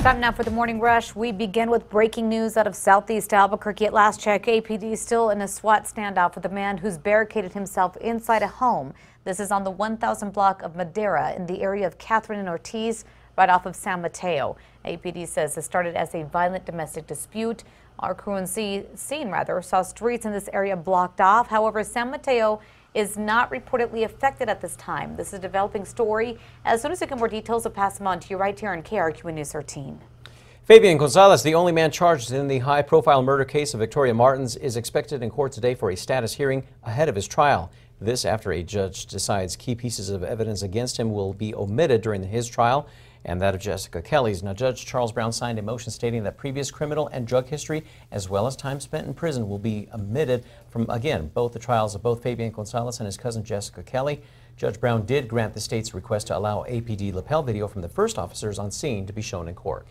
Time now for the morning rush. We begin with breaking news out of southeast Albuquerque. At last check, APD still in a SWAT standoff with a man who's barricaded himself inside a home. This is on the 1000 block of Madera in the area of Catherine and Ortiz, right off of San Mateo. APD says it started as a violent domestic dispute. Our crew and scene saw streets in this area blocked off. However, San Mateo is not reportedly affected at this time. This is a developing story. As soon as we get more details, I'll pass them on to you right here on KRQE News 13. Fabian Gonzales, the only man charged in the high-profile murder case of Victoria Martins, is expected in court today for a status hearing ahead of his trial. This after a judge decides key pieces of evidence against him will be omitted during his trial and that of Jessica Kelly's. Now, Judge Charles Brown signed a motion stating that previous criminal and drug history, as well as time spent in prison, will be omitted from, again, both the trials of both Fabian Gonzales and his cousin Jessica Kelly. Judge Brown did grant the state's request to allow APD lapel video from the first officers on scene to be shown in court.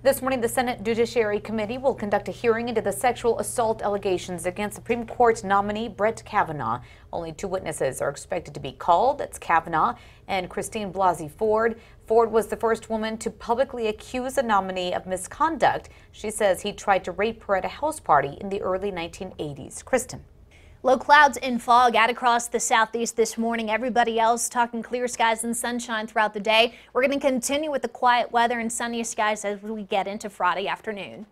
This morning, the Senate Judiciary Committee will conduct a hearing into the sexual assault allegations against Supreme Court nominee Brett Kavanaugh. Only two witnesses are expected to be called. That's Kavanaugh and Christine Blasey Ford. Ford was the first woman to publicly accuse a nominee of misconduct. She says he tried to rape her at a house party in the early 1980s. Kristen. Low clouds and fog out across the southeast this morning. Everybody else talking clear skies and sunshine throughout the day. We're going to continue with the quiet weather and sunny skies as we get into Friday afternoon.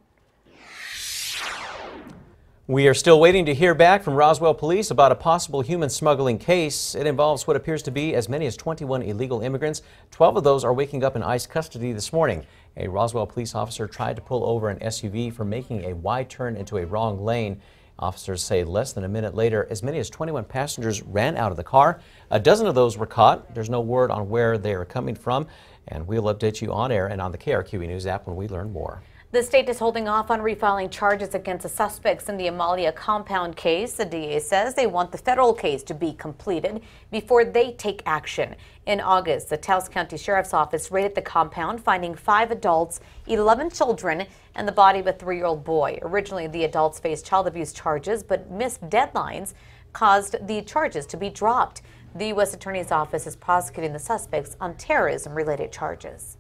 We are still waiting to hear back from Roswell police about a possible human smuggling case. It involves what appears to be as many as 21 illegal immigrants. 12 of those are waking up in ICE custody this morning. A Roswell police officer tried to pull over an SUV for making a wide turn into a wrong lane. Officers say less than a minute later, as many as 21 passengers ran out of the car. A dozen of those were caught. There's no word on where they are coming from, and we'll update you on air and on the KRQE News app when we learn more. The state is holding off on refiling charges against the suspects in the Amalia compound case. The DA says they want the federal case to be completed before they take action. In August, the Taos County Sheriff's Office raided the compound, finding 5 adults, 11 children, and the body of a 3-year-old boy. Originally, the adults faced child abuse charges, but missed deadlines caused the charges to be dropped. The U.S. Attorney's Office is prosecuting the suspects on terrorism-related charges.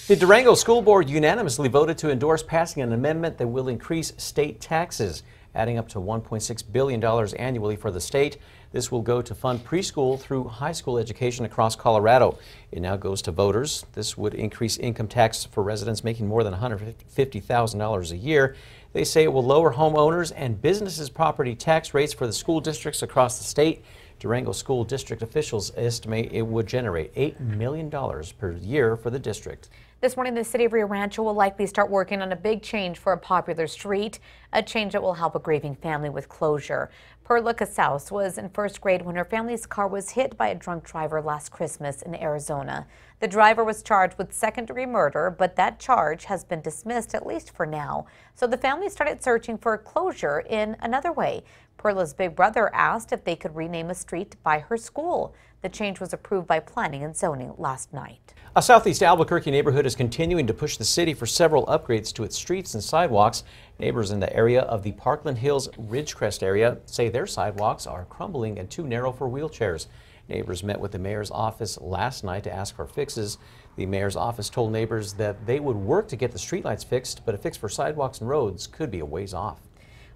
The Durango School Board unanimously voted to endorse passing an amendment that will increase state taxes, adding up to $1.6 billion annually for the state. This will go to fund preschool through high school education across Colorado. It now goes to voters. This would increase income tax for residents making more than $150,000 a year. They say it will lower homeowners and businesses' property tax rates for the school districts across the state. Durango School District officials estimate it would generate $8 million per year for the district. This morning, the city of Rio Rancho will likely start working on a big change for a popular street, a change that will help a grieving family with closure. Perla Casaus was in first grade when her family's car was hit by a drunk driver last Christmas in Arizona. The driver was charged with second-degree murder, but that charge has been dismissed, at least for now. So the family started searching for closure in another way. Perla's big brother asked if they could rename a street by her school. The change was approved by Planning and Zoning last night. A southeast Albuquerque neighborhood is continuing to push the city for several upgrades to its streets and sidewalks. Neighbors in the area of the Parkland Hills Ridgecrest area say their sidewalks are crumbling and too narrow for wheelchairs. Neighbors met with the mayor's office last night to ask for fixes. The mayor's office told neighbors that they would work to get the streetlights fixed, but a fix for sidewalks and roads could be a ways off.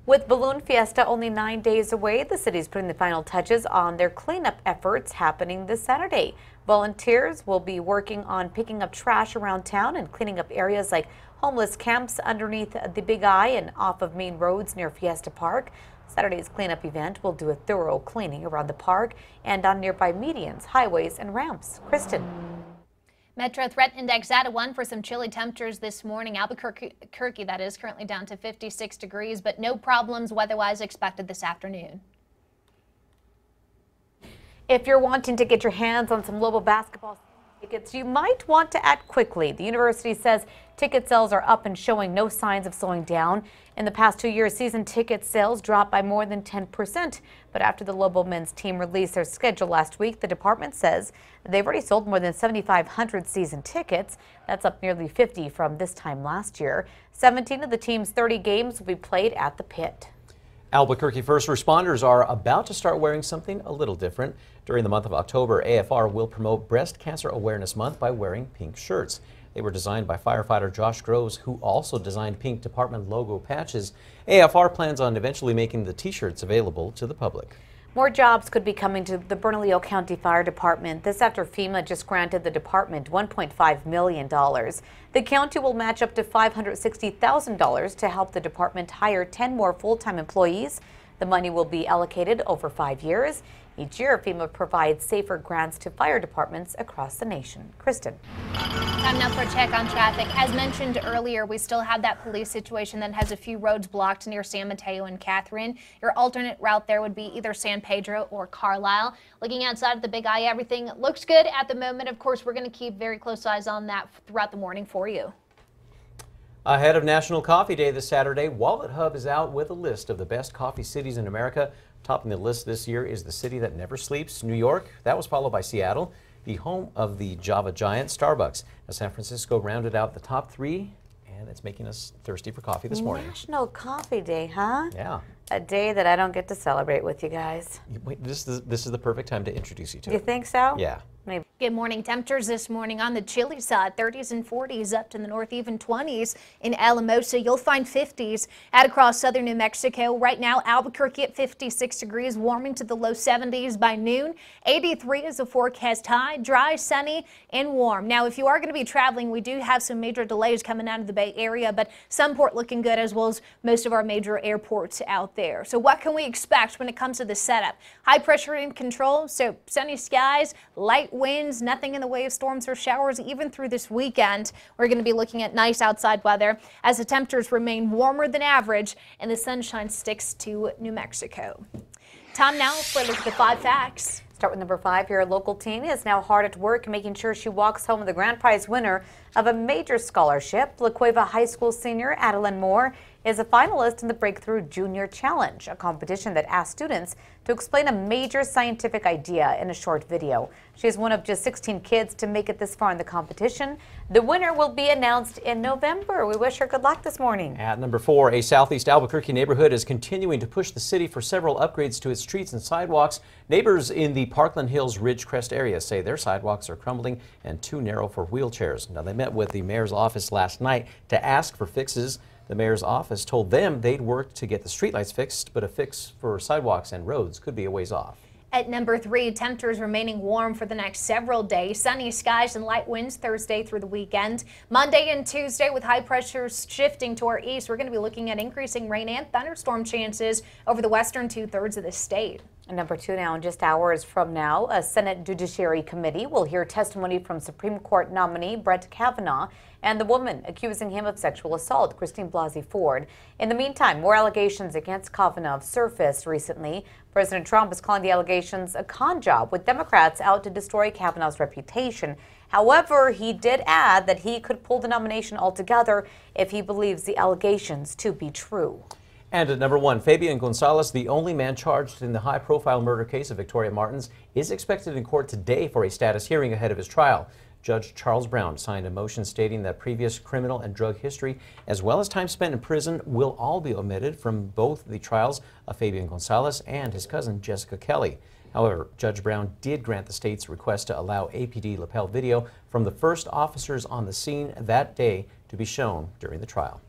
With Balloon Fiesta only 9 days away, the city's putting the final touches on their cleanup efforts happening this Saturday. Volunteers will be working on picking up trash around town and cleaning up areas like homeless camps underneath the Big Eye and off of main roads near Fiesta Park. Saturday's cleanup event will do a thorough cleaning around the park and on nearby medians, highways, and ramps. Kristen. Metro Threat Index at a 1 for some chilly temperatures this morning. Albuquerque, that is, currently down to 56 degrees, but no problems weather-wise expected this afternoon. If you're wanting to get your hands on some Lobo basketball tickets, you might want to act quickly. The university says ticket sales are up and showing no signs of slowing down. In the past 2 years, season ticket sales dropped by more than 10%. But after the Lobo men's team released their schedule last week, the department says they've already sold more than 7,500 season tickets. That's up nearly 50 from this time last year. 17 of the team's 30 games will be played at the pit. Albuquerque first responders are about to start wearing something a little different. During the month of October, AFR will promote Breast Cancer Awareness Month by wearing pink shirts. They were designed by firefighter Josh Groves, who also designed pink department logo patches. AFR plans on eventually making the t-shirts available to the public. More jobs could be coming to the Bernalillo County Fire Department. This after FEMA just granted the department $1.5 million. The county will match up to $560,000 to help the department hire 10 more full-time employees. The money will be allocated over 5 years. Each year, FEMA provides safer grants to fire departments across the nation. Kristen. Time now for a check on traffic. As mentioned earlier, we still have that police situation that has a few roads blocked near San Mateo and Catherine. Your alternate route there would be either San Pedro or Carlisle. Looking outside of the Big Eye, everything looks good at the moment. Of course, we're going to keep very close eyes on that throughout the morning for you. Ahead of National Coffee Day this Saturday, Wallet Hub is out with a list of the best coffee cities in America. Topping the list this year is the city that never sleeps, New York. That was followed by Seattle, the home of the Java giant Starbucks. Now, San Francisco rounded out the top 3, and it's making us thirsty for coffee this morning. National Coffee Day, huh? Yeah. A day that I don't get to celebrate with you guys. Wait, this is the perfect time to introduce you to it. You think so? Yeah. Maybe. Good morning. Temperatures this morning on the chilly side, 30s and 40s up to the north, even 20s in Alamosa. You'll find 50s out across southern New Mexico. Right now, Albuquerque at 56 degrees, warming to the low 70s by noon. 83 is a forecast high, dry, sunny, and warm. Now, if you are going to be traveling, we do have some major delays coming out of the Bay Area, but Sunport looking good as well as most of our major airports out there. So what can we expect when it comes to the setup? High pressure in control, so sunny skies, light winds, nothing in the way of storms or showers even through this weekend. We're going to be looking at nice outside weather as the temperatures remain warmer than average and the sunshine sticks to New Mexico. Time now for a look at the 5 facts. Start with number 5 here. A local teen is now hard at work making sure she walks home with the grand prize winner of a major scholarship. La Cueva High School senior Adeline Moore is a finalist in the Breakthrough Junior Challenge, a competition that asks students to explain a major scientific idea in a short video. She is one of just 16 kids to make it this far in the competition. The winner will be announced in November. We wish her good luck this morning. At number 4, a southeast Albuquerque neighborhood is continuing to push the city for several upgrades to its streets and sidewalks. Neighbors in the Parkland Hills Ridgecrest area say their sidewalks are crumbling and too narrow for wheelchairs. Now, they met with the mayor's office last night to ask for fixes. The mayor's office told them they'd work to get the streetlights fixed, but a fix for sidewalks and roads could be a ways off. At number 3, temperatures remaining warm for the next several days. Sunny skies and light winds Thursday through the weekend. Monday and Tuesday with high pressures shifting to our east, we're going to be looking at increasing rain and thunderstorm chances over the western 2/3 of the state. And number 2 now, in just hours from now, a Senate Judiciary Committee will hear testimony from Supreme Court nominee Brett Kavanaugh and the woman accusing him of sexual assault, Christine Blasey Ford. In the meantime, more allegations against Kavanaugh surfaced recently. President Trump is calling the allegations a con job, with Democrats out to destroy Kavanaugh's reputation. However, he did add that he could pull the nomination altogether if he believes the allegations to be true. And at number 1, Fabian Gonzales, the only man charged in the high-profile murder case of Victoria Martins, is expected in court today for a status hearing ahead of his trial. Judge Charles Brown signed a motion stating that previous criminal and drug history, as well as time spent in prison, will all be omitted from both the trials of Fabian Gonzales and his cousin Jessica Kelly. However, Judge Brown did grant the state's request to allow APD lapel video from the first officers on the scene that day to be shown during the trial.